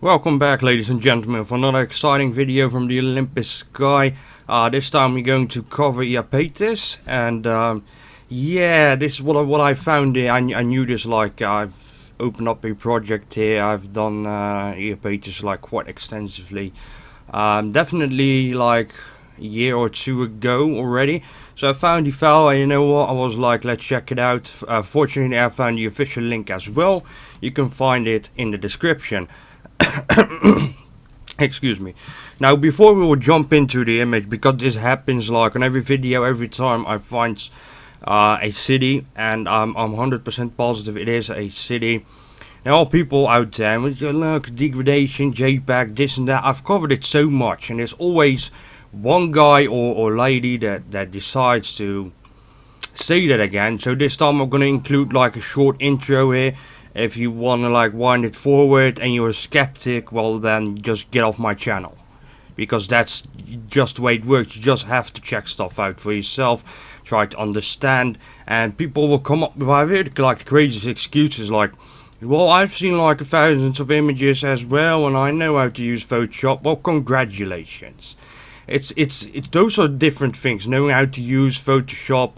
Welcome back, ladies and gentlemen, for another exciting video from the Olympus sky. This time we're going to cover Iapetus, and yeah, this is what I found here. I knew this, like, I've opened up a project here. I've done Iapetus like quite extensively, definitely like a year or two ago already. So I found the file, and you know what, I was like, let's check it out. Fortunately, I found the official link as well. You can find it in the description. Excuse me. Now, before we will jump into the image, because this happens like on every video, every time I find a city, and I'm 100% positive it is a city. Now, all people out there, look, degradation, JPEG, this and that, I've covered it so much, and there's always one guy or lady that decides to say that again. So this time I'm gonna include like a short intro here. If you wanna like wind it forward and you're a skeptic, well then just get off my channel, because that's just the way it works. You just have to check stuff out for yourself, try to understand, and people will come up with, I've heard like crazy excuses like, well, I've seen like thousands of images as well and I know how to use Photoshop. Well, congratulations. It's those are different things. Knowing how to use Photoshop,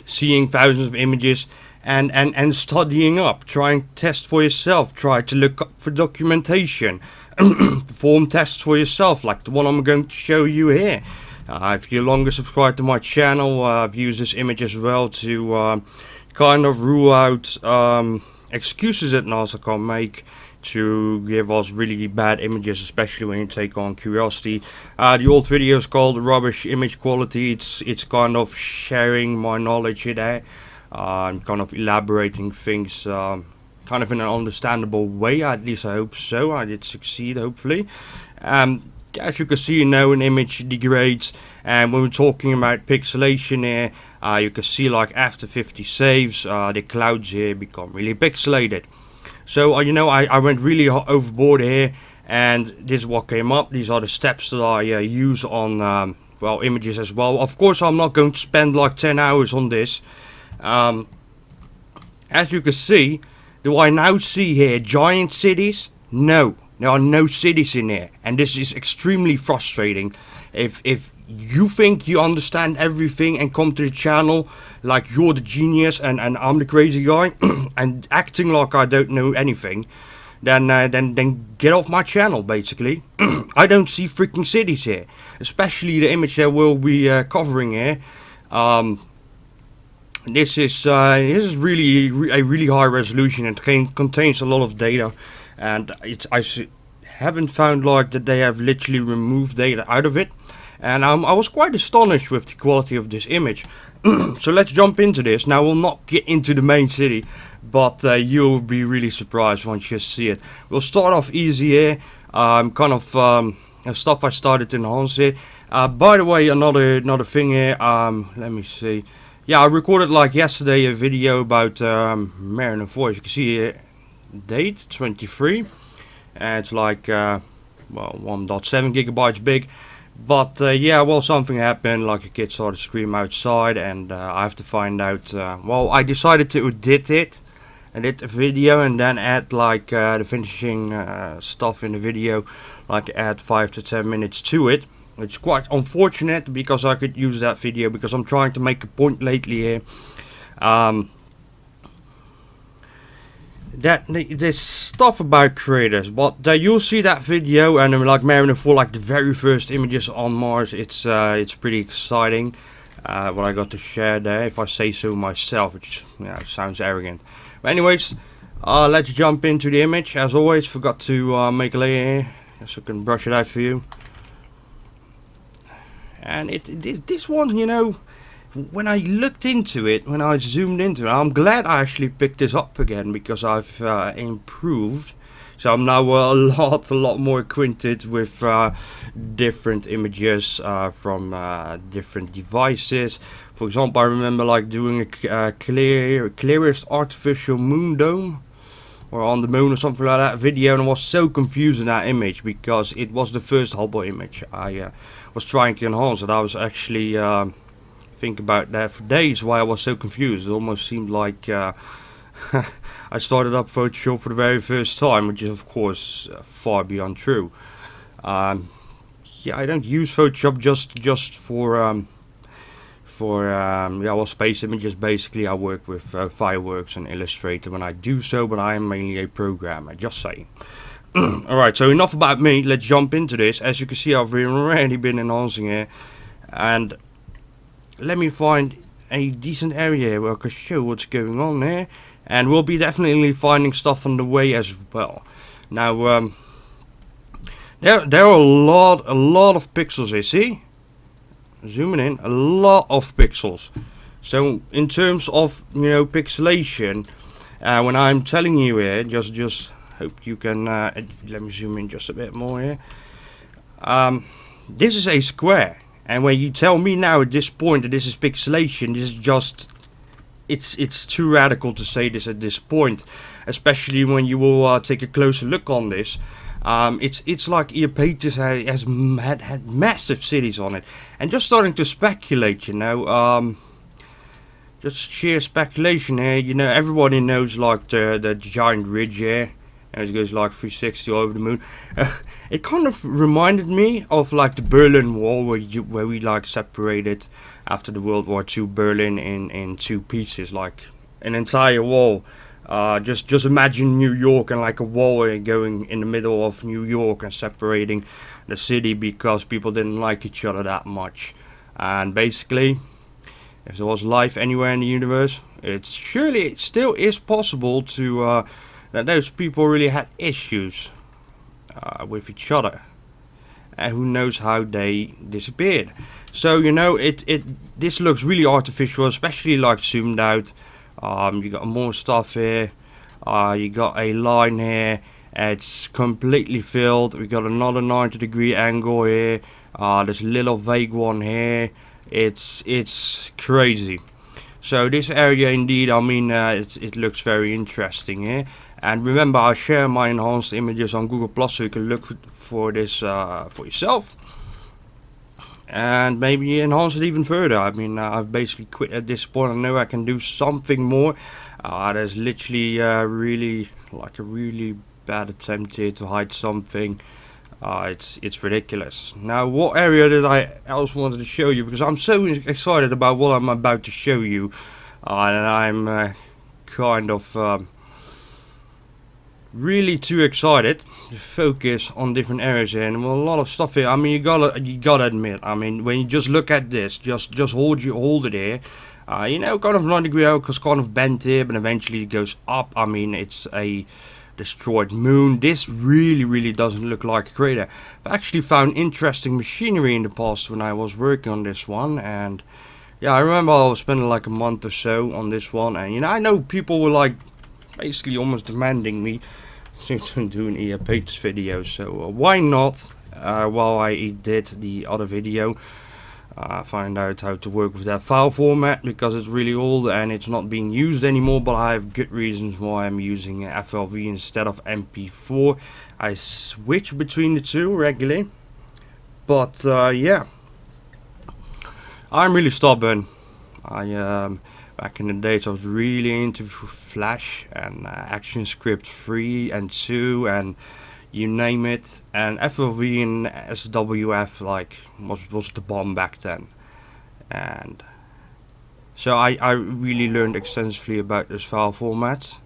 seeing thousands of images, and studying up, trying to test for yourself, try to look up for documentation, perform tests for yourself, like the one I'm going to show you here. If you're longer subscribed to my channel, I've used this image as well to kind of rule out excuses that NASA can make to give us really bad images, especially when you take on Curiosity. The old video is called Rubbish Image Quality. It's kind of sharing my knowledge there. I'm kind of elaborating things kind of in an understandable way. At least I hope so. I did succeed, hopefully. As you can see, you know, an image degrades, and when we're talking about pixelation here, you can see like after 50 saves, the clouds here become really pixelated. So you know, I went really overboard here, and this is what came up. These are the steps that I use on well, images as well. Of course, I'm not going to spend like 10 hours on this. As you can see, do I now see here giant cities? No, there are no cities in here, and this is extremely frustrating. If you think you understand everything and come to the channel like you're the genius and I'm the crazy guy and acting like I don't know anything, then get off my channel, basically. I don't see freaking cities here, especially the image that we'll be covering here. This is really a really high resolution. It contains a lot of data, and I haven't found like that they have literally removed data out of it, and I was quite astonished with the quality of this image. So let's jump into this. Now, we'll not get into the main city, but you'll be really surprised once you see it. We'll start off easy here. Kind of stuff I started to enhance here. By the way, another thing here. Let me see. Yeah, I recorded like yesterday a video about Mariner 4. As you can see here, date 23, and it's like well, 1.7 gigabytes big. But yeah, well, something happened, like a kid started to scream outside, and I have to find out. Well, I decided to edit the video, and then add like the finishing stuff in the video, like add 5 to 10 minutes to it. It's quite unfortunate, because I could use that video, because I'm trying to make a point lately here. That this stuff about creators, but you'll see that video, and like Mariner 4, like the very first images on Mars. It's pretty exciting what I got to share there, if I say so myself, which sounds arrogant. But anyways, let's jump into the image. As always, forgot to make a layer here, so I can brush it out for you. And this one, you know, when I looked into it, when I zoomed into it, I'm glad I actually picked this up again, because I've improved. So I'm now a lot more acquainted with different images from different devices. For example, I remember like doing a clearest artificial moon dome, or on the moon or something like that video, and I was so confused in that image, because it was the first Hubble image I was trying to enhance it. I was actually think about that for days, why I was so confused. It almost seemed like I started up Photoshop for the very first time, which is of course far beyond true. Um, yeah, I don't use Photoshop just for yeah, well, space images. Basically, I work with Fireworks and Illustrator when I do so, but I am mainly a programmer. Just saying. Alright, so enough about me. Let's jump into this. As you can see, I've already been enhancing here, and let me find a decent area where I can show what's going on there, and we'll be definitely finding stuff on the way as well. Now, there are a lot of pixels here. See, zooming in, a lot of pixels. So in terms of pixelation, when I'm telling you here, just hope you can let me zoom in just a bit more here. This is a square. And when you tell me now at this point that this is pixelation, this is just, it's too radical to say this at this point, especially when you will take a closer look on this. It's like Iapetus has had massive cities on it, and just starting to speculate, just sheer speculation here. Everybody knows like the giant ridge here. As it goes like 360 all over the moon. It kind of reminded me of like the Berlin Wall, where we like separated after the World War II Berlin in two pieces, like an entire wall. Just imagine New York and like a wall going in the middle of New York and separating the city because people didn't like each other that much. And basically, if there was life anywhere in the universe, it still is possible to that those people really had issues with each other, and who knows how they disappeared. So this looks really artificial, especially like zoomed out. You got more stuff here. You got a line here. It's completely filled. We got another 90-degree angle here. There's a little vague one here. It's crazy. So this area indeed, it looks very interesting here. And remember, I share my enhanced images on Google Plus, so you can look for this for yourself, and maybe enhance it even further. I've basically quit at this point. I know I can do something more. There's literally really like a really bad attempt here to hide something. It's ridiculous. Now, what area did I else wanted to show you? Because I'm so excited about what I'm about to show you, and I'm kind of really too excited to focus on different areas here, and a lot of stuff here. You gotta admit. When you just look at this, just hold it here. Kind of 90-degree angle, because kind of bent here, but eventually it goes up. It's a destroyed moon. This really doesn't look like a crater. I've actually found interesting machinery in the past when I was working on this one, and yeah, I remember I was spending like a month or so on this one, and I know people were like basically almost demanding me to do an Iapetus video, so why not, while I did the other video, find out how to work with that file format, because it's really old and it's not being used anymore, but I have good reasons why I'm using FLV instead of MP4. I switch between the two regularly, but yeah, I'm really stubborn. Back in the days, I was really into Flash and ActionScript 3 and 2 and you name it. And FLV and SWF was the bomb back then. And so I really learned extensively about this file format.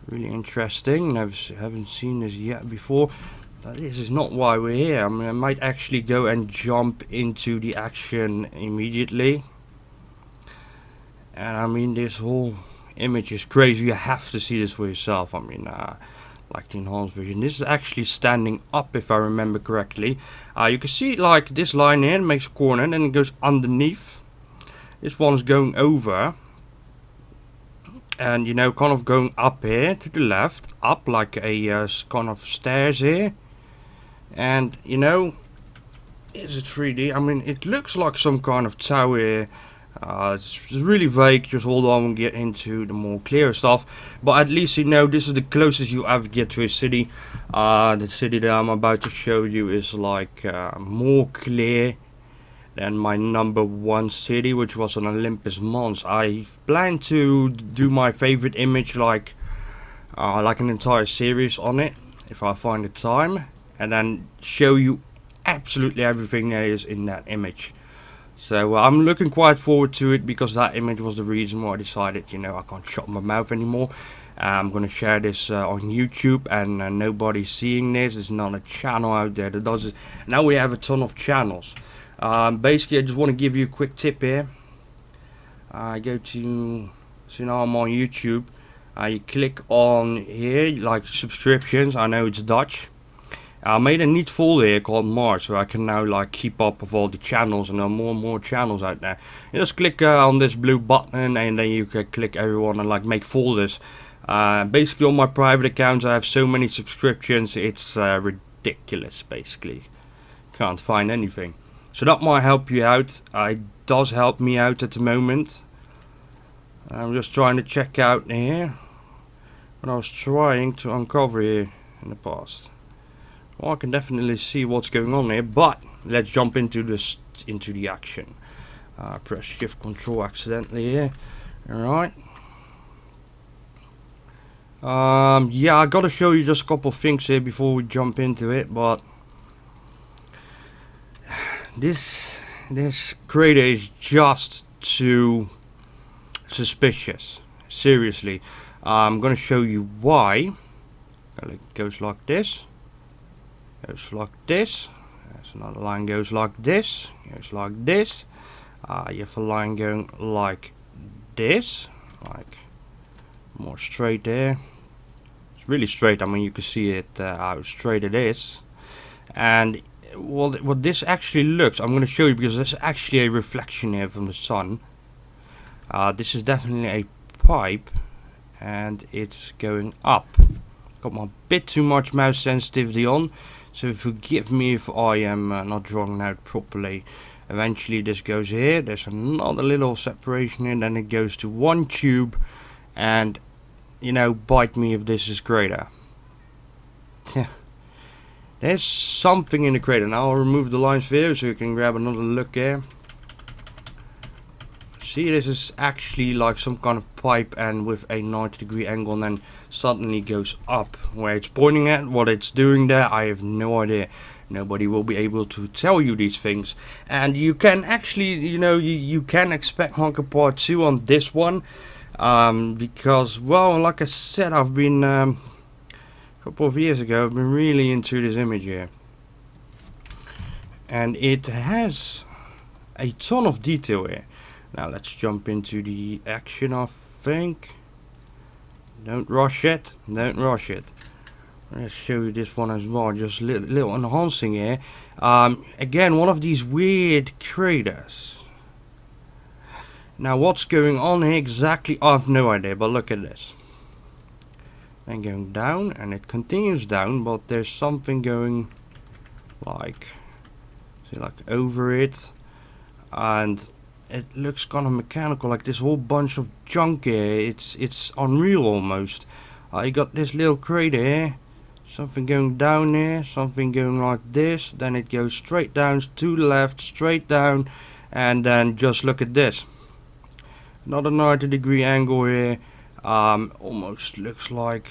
Really interesting. Haven't seen this yet before. But this is not why we're here. I might actually go and jump into the action immediately. And this whole image is crazy. You have to see this for yourself. Like the enhanced version. This is actually standing up, if I remember correctly. You can see like this line here makes a corner, and then it goes underneath. This one's going over, and kind of going up here to the left, up like a kind of stairs here. And is it 3D? It looks like some kind of tower here. It's really vague. Just hold on and get into the more clear stuff, but at least this is the closest you ever get to a city. The city that I'm about to show you is like more clear Then my number one city, which was on Olympus Mons. I plan to do my favorite image, like an entire series on it, if I find the time, and then show you absolutely everything there is in that image. So I'm looking quite forward to it, because that image was the reason why I decided, I can't shut my mouth anymore. I'm gonna share this on YouTube, and nobody's seeing this. There's not a channel out there that does it. Now we have a ton of channels. Basically, I just want to give you a quick tip here. I go to, so now I'm on YouTube. You click on here, like subscriptions. I know it's Dutch. I made a neat folder here called Mars, so I can now like keep up with all the channels, and there are more and more channels out there. You just click on this blue button, and then you can click everyone and like make folders. Basically, on my private accounts, I have so many subscriptions, it's ridiculous. Basically, can't find anything. So that might help you out. It does help me out at the moment. I'm just trying to check out here what I was trying to uncover here in the past. Well, I can definitely see what's going on here, but let's jump into the action. Press Shift Control accidentally here. Alright. Yeah, I gotta show you just a couple of things here before we jump into it, but this creator is just too suspicious. Seriously. I'm gonna show you why. It goes like this. Goes like this. There's another line goes like this. Goes like this. You have a line going like this. Like more straight there. It's really straight. I mean, you can see it how straight it is. And what this actually looks, I'm going to show you, because there's actually a reflection here from the sun. This is definitely a pipe, and it's going up. Got my bit too much mouse sensitivity on, so forgive me if I am not drawing out properly. Eventually this goes here, there's another little separation here, then it goes to one tube, and bite me if this is greater. There's something in the crater. Now I'll remove the lines here so you can grab another look here. See, this is actually like some kind of pipe, and with a 90-degree angle, and then suddenly goes up. Where it's pointing at, what it's doing there, I have no idea. Nobody will be able to tell you these things. And you can actually, you can expect Honker Part 2 on this one. Because, well, like I said, I've been, a couple of years ago, I've been really into this image here. And it has a ton of detail here. Now let's jump into the action, I think. Don't rush it. Don't rush it. Let's show you this one as well. Just little enhancing here. Again, one of these weird craters. Now what's going on here exactly, I have no idea, but look at this. Then going down, and it continues down, but there's something going like, see, like over it, and it looks kind of mechanical, like this whole bunch of junk here. It's unreal almost. You got this little crater here, something going down here, something going like this, then it goes straight down to the left, straight down, and then just look at this. Another 90-degree angle here. Almost looks like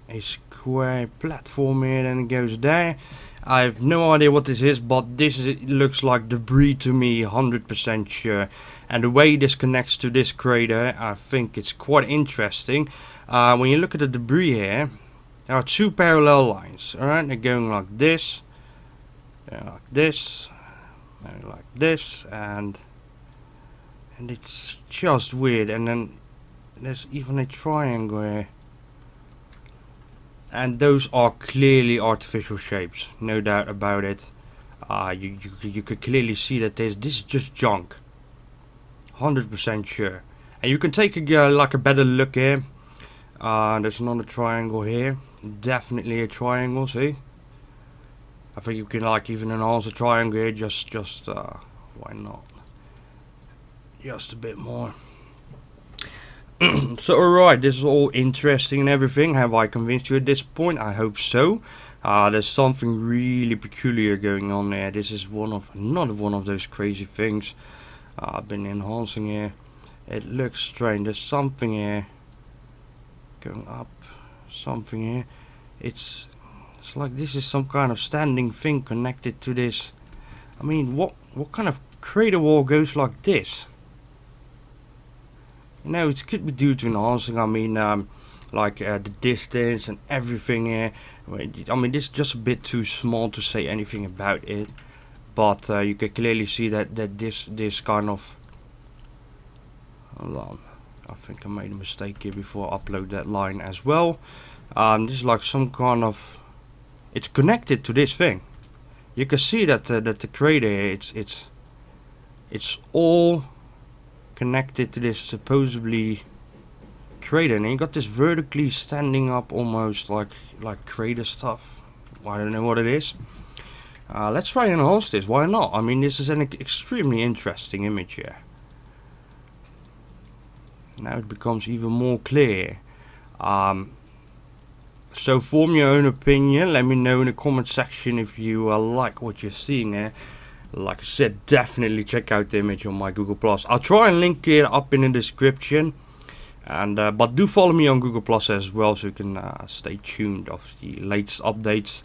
a square platform here, then it goes there. I have no idea what this is, but looks like debris to me, 100% sure. And the way this connects to this crater, I think it's quite interesting. When you look at the debris here, there are two parallel lines. Alright, they're going like this, like this, and like this, and it's just weird. And then there's even a triangle here. And those are clearly artificial shapes, no doubt about it. You could clearly see that this is just junk, 100% sure. And you can take a better look here. There's another triangle here, definitely a triangle. See, I think you can even enhance a triangle here. Just why not? Just a bit more. So alright, this is all interesting and everything. Have I convinced you at this point? I hope so. There's something really peculiar going on there. This is another one of those crazy things. I've been enhancing here. It looks strange. There's something here going up. Something here. It's like this is some kind of standing thing connected to this. I mean, what kind of crater wall goes like this? You know, it could be due to enhancing. I mean, the distance and everything here. I mean, this is just a bit too small to say anything about it. But you can clearly see that this kind of. Hold on, I think I made a mistake here before I upload that line as well. This is like some kind of. It's connected to this thing. You can see that the crater here, it's all connected to this supposedly crater, and you got this vertically standing up almost like crater stuff. I don't know what it is. Let's try and enhance this. Why not? I mean, this is an extremely interesting image here. Now it becomes even more clear. So form your own opinion. Let me know in the comment section if you like what you're seeing there. Like I said, definitely check out the image on my Google+. I'll try and link it up in the description. And but do follow me on Google+ as well, so you can stay tuned of the latest updates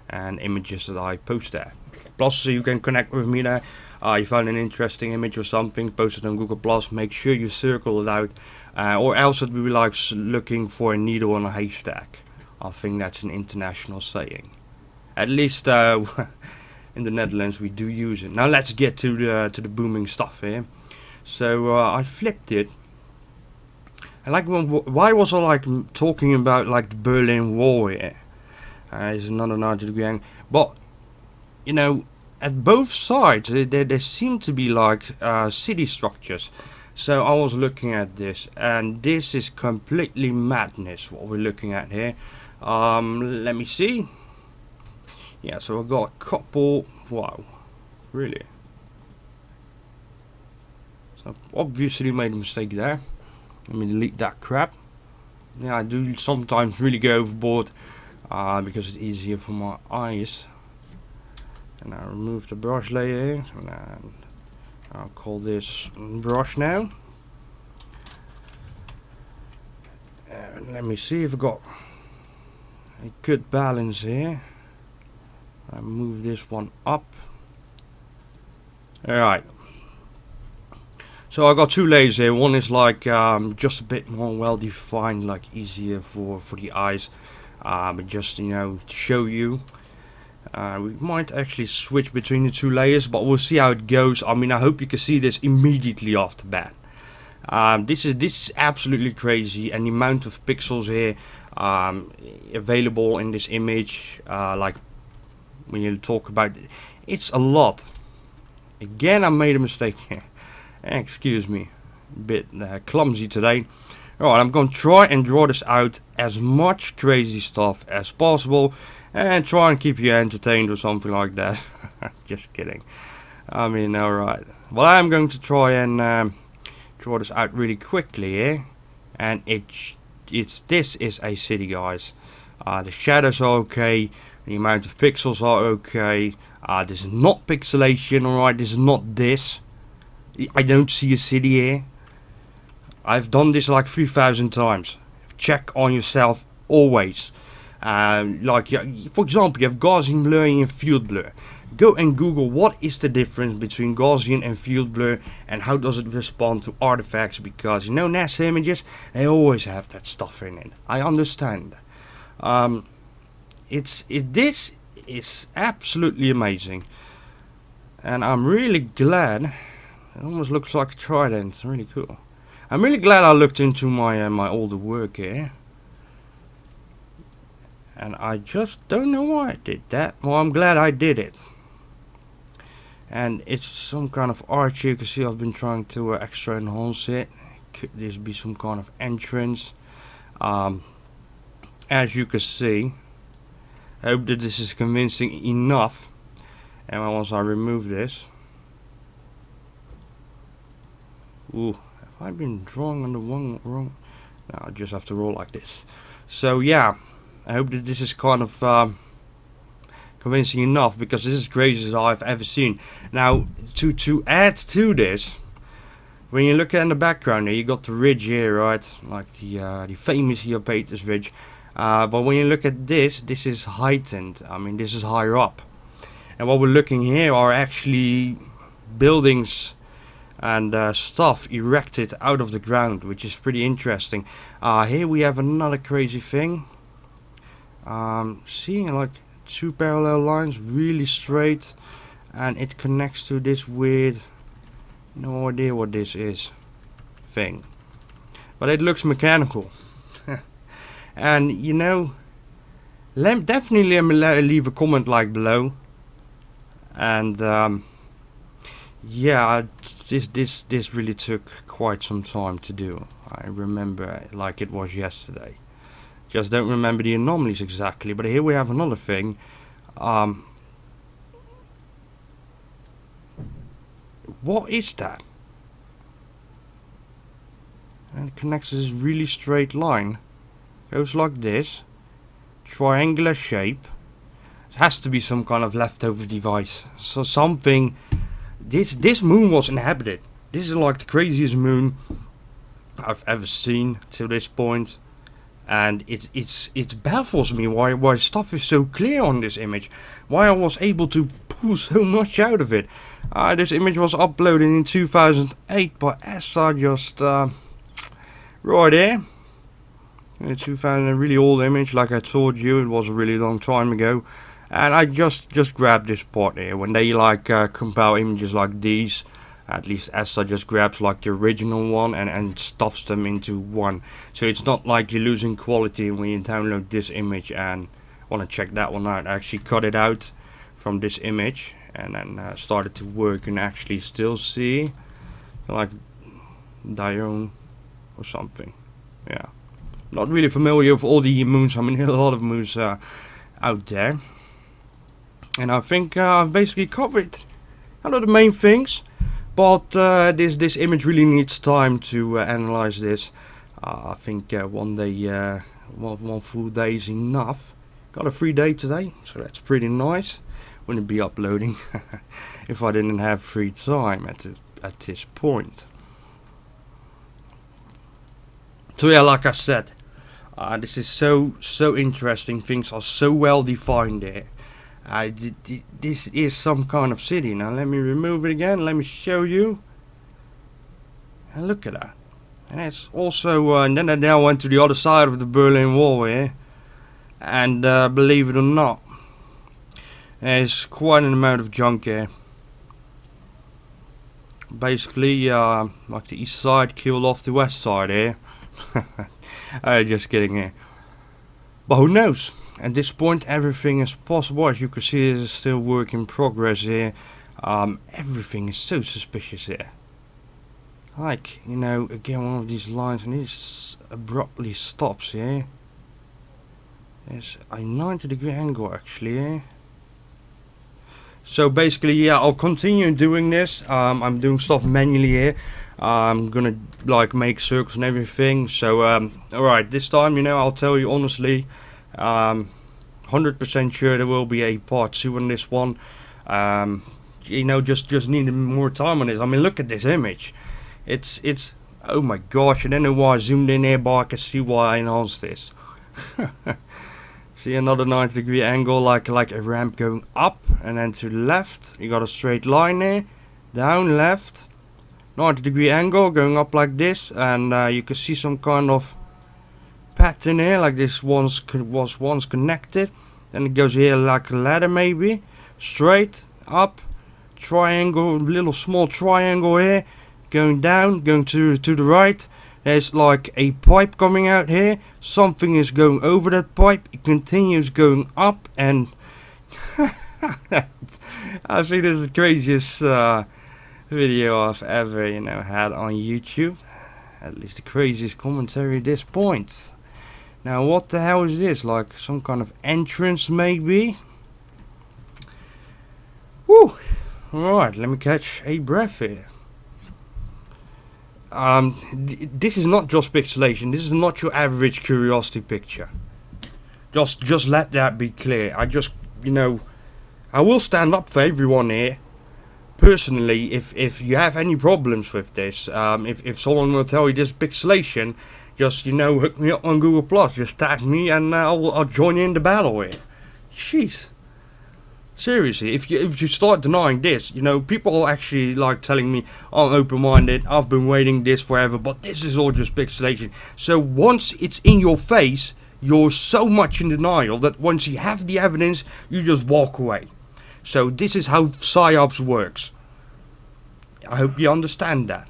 and images that I post there. Plus, so you can connect with me there. You found an interesting image or something, post it on Google+. Make sure you circle it out, or else it will be like looking for a needle in a haystack. I think that's an international saying. At least in the Netherlands we do use it. Now let's get to the booming stuff here. So I flipped it. And like, why was I like talking about like the Berlin Wall here? There's another 90-degree angle. But you know, at both sides there seem to be like city structures. So I was looking at this, and this is completely madness what we're looking at here. Let me see. Yeah, so I've got a couple. Wow, really? So I've obviously made a mistake there. Let me delete that crap. Yeah, I do sometimes really go overboard because it's easier for my eyes. And I remove the brush layer here, and I'll call this brush now. Let me see if I've got a good balance here. I move this one up. Alright. So I got two layers here. One is like just a bit more well defined, like easier for the eyes. But just, you know, to show you. We might actually switch between the two layers, but we'll see how it goes. I mean, I hope you can see this immediately off the bat. This is absolutely crazy, and the amount of pixels here available in this image, like when you talk about it, it's a lot. Again, I made a mistake here. Excuse me, a bit clumsy today. Alright, I'm going to try and draw this out as much crazy stuff as possible, and try and keep you entertained or something like that. Just kidding. I mean, alright. Well, I'm going to try and draw this out really quickly here, and this is a city, guys. The shadows are okay, the amount of pixels are okay. This is not pixelation, alright. This is not this. I don't see a city here. I've done this like 3,000 times. Check on yourself always. Like, for example, you have Gaussian blurring and field blur. Go and Google what is the difference between Gaussian and field blur, and how does it respond to artifacts, because you know NASA images, they always have that stuff in it. I understand. This is absolutely amazing, and I'm really glad. It almost looks like a trident. It's really cool. I'm really glad I looked into my my older work here. And I just don't know why I did that. Well, I'm glad I did it. And it's some kind of arch here. You can see I've been trying to extra enhance it. Could this be some kind of entrance? As you can see, I hope that this is convincing enough. And once I remove this, ooh, have I been drawing on the wrong? No, I just have to roll like this. So yeah, I hope that this is kind of convincing enough, because this is as crazy as I've ever seen. Now, to add to this, when you look in the background here, you got the ridge here, right? Like the famous Iapetus ridge. But when you look at this is heightened. I mean, this is higher up. And what we're looking here are actually buildings and stuff erected out of the ground, which is pretty interesting. Here we have another crazy thing. Seeing like two parallel lines, really straight, and it connects to this weird, no idea what this is, thing. But it looks mechanical. And you know, definitely let me leave a comment like below. And yeah, this really took quite some time to do. I remember it like it was yesterday. Just don't remember the anomalies exactly. But here we have another thing. What is that? And it connects to this really straight line. Goes like this. Triangular shape. It has to be some kind of leftover device. So something. This moon was inhabited. This is like the craziest moon I've ever seen to this point. And it baffles me why stuff is so clear on this image. Why I was able to pull so much out of it. This image was uploaded in 2008 by ESA, just right here. In 2000, a really old image, like I told you, it was a really long time ago. And I just grabbed this part here. When they like compile images like these, at least ESA just grabs like the original one and stuffs them into one. So it's not like you're losing quality when you download this image and want to check that one out. I actually cut it out from this image and then started to work and actually still see like Dione or something. Yeah, not really familiar with all the moons. I mean, a lot of moons out there. And I think I've basically covered a lot of the main things. But this image really needs time to analyze this. I think one day, one full day is enough. Got a free day today, so that's pretty nice. Wouldn't be uploading if I didn't have free time at this point. So yeah, like I said, this is so interesting. Things are so well defined there. This is some kind of city. Now let me remove it again. Let me show you. And look at that. And it's also and then I now went to the other side of the Berlin Wall here. And believe it or not, there's quite an amount of junk here. Basically, like the east side killed off the west side here. Just kidding here. But who knows? At this point everything is possible. As you can see, this is still work in progress here. Everything is so suspicious here. Like, you know, again one of these lines and it abruptly stops here. There's a 90-degree angle actually here. So basically, yeah, I'll continue doing this. I'm doing stuff manually here. I'm gonna like make circles and everything. So alright, this time, you know, I'll tell you honestly, 100% sure there will be a part 2 on this one. You know, just need more time on this. I mean, look at this image. It's oh my gosh, I don't know why I zoomed in here, but I can see why I enhanced this. See another 90-degree angle, like a ramp going up and then to the left. You got a straight line there, down, left, 90-degree angle going up like this, and you can see some kind of pattern here, like this was once connected. Then it goes here like a ladder, maybe straight up, triangle, little small triangle here, going down, going to the right. There's like a pipe coming out here. Something is going over that pipe. It continues going up, and I think this is the craziest video I've ever, you know, had on YouTube. At least the craziest commentary at this point. Now, what the hell is this? Like some kind of entrance, maybe? Woo! Alright, let me catch a breath here. This is not just pixelation. This is not your average curiosity picture. Just let that be clear. I just, you know, I will stand up for everyone here. Personally, if you have any problems with this, if someone will tell you this pixelation, just, hook me up on Google Plus. Just tag me and I'll join you in the battle here. Jeez. Seriously, if you start denying this, people are actually like telling me I'm open-minded, I've been waiting this forever, but this is all just pixelation. So once it's in your face, you're so much in denial that once you have the evidence, you just walk away. So this is how PsyOps works. I hope you understand that.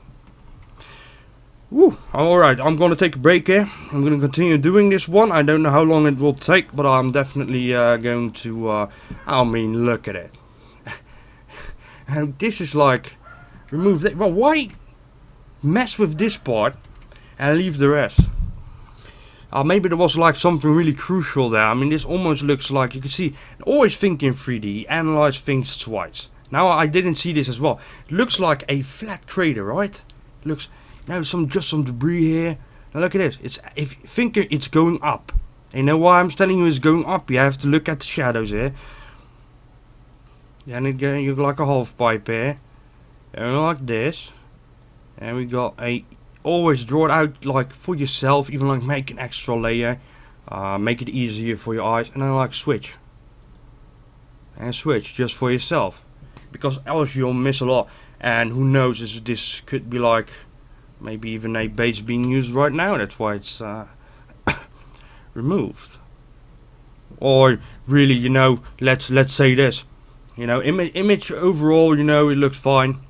Woo, alright, I'm gonna take a break here. I'm gonna continue doing this one. I don't know how long it will take, but I'm definitely going to, look at it. And this is like, remove that. Well, why mess with this part and leave the rest? Maybe there was like something really crucial there. I mean, this almost looks like, you can see, always think in 3D, analyze things twice. Now I didn't see this as well. It looks like a flat crater, right? It looks, now some debris here. Now look at this. It's going up. You know why I'm telling you it's going up? You have to look at the shadows here. Then you got like a half pipe here, and like this, and we got a. Always draw it out like for yourself, even like make an extra layer, make it easier for your eyes, and then like switch just for yourself, because else you'll miss a lot. And who knows, this could be like maybe even a base being used right now. That's why it's removed. Or really, let's say this, image overall, it looks fine.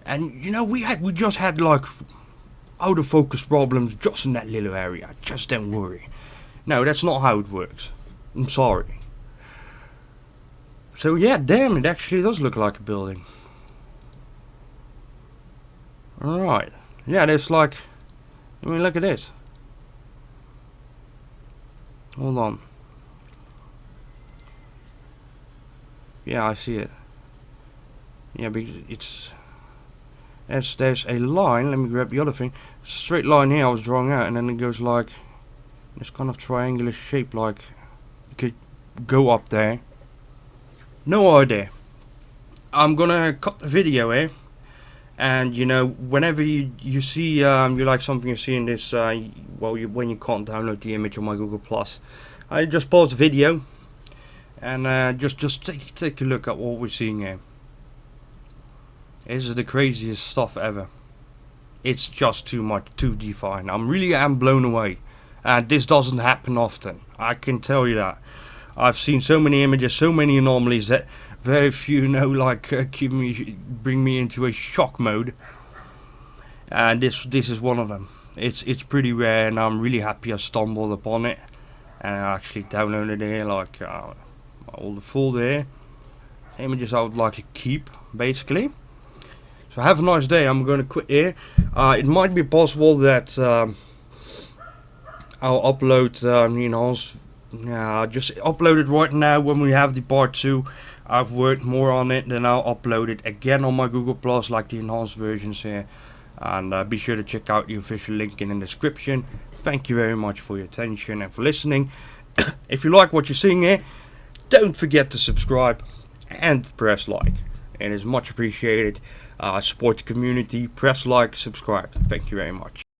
And we just had like out of focus problems just in that little area. Just don't worry. No, that's not how it works. I'm sorry. So yeah, damn, it actually does look like a building. Alright. Yeah, there's like, look at this. Hold on. Yeah, I see it. Yeah, because there's a line. Let me grab the other thing. It's a straight line here I was drawing out, and then it goes like this kind of triangular shape, like you could go up there. No idea. I'm gonna cut the video here, and whenever you see you like something you see in this when you can't download the image on my Google Plus, I just pause the video and just take a look at what we're seeing here. This is the craziest stuff ever. It's just too much, too defined. I'm blown away. And this doesn't happen often. I can tell you that. I've seen so many images, so many anomalies that very few bring me into a shock mode. And this is one of them. It's pretty rare, and I'm really happy I stumbled upon it. And I actually downloaded it, like all the folder here. Images I would like to keep, basically. So have a nice day. I'm going to quit here. It might be possible that I'll upload the enhanced. Yeah, just upload it right now when we have the part 2. I've worked more on it, then I'll upload it again on my Google Plus, like the enhanced versions here. And be sure to check out the official link in the description. Thank you very much for your attention and for listening. If you like what you're seeing here, don't forget to subscribe and press like. It is much appreciated. Support the community, press like, subscribe. Thank you very much.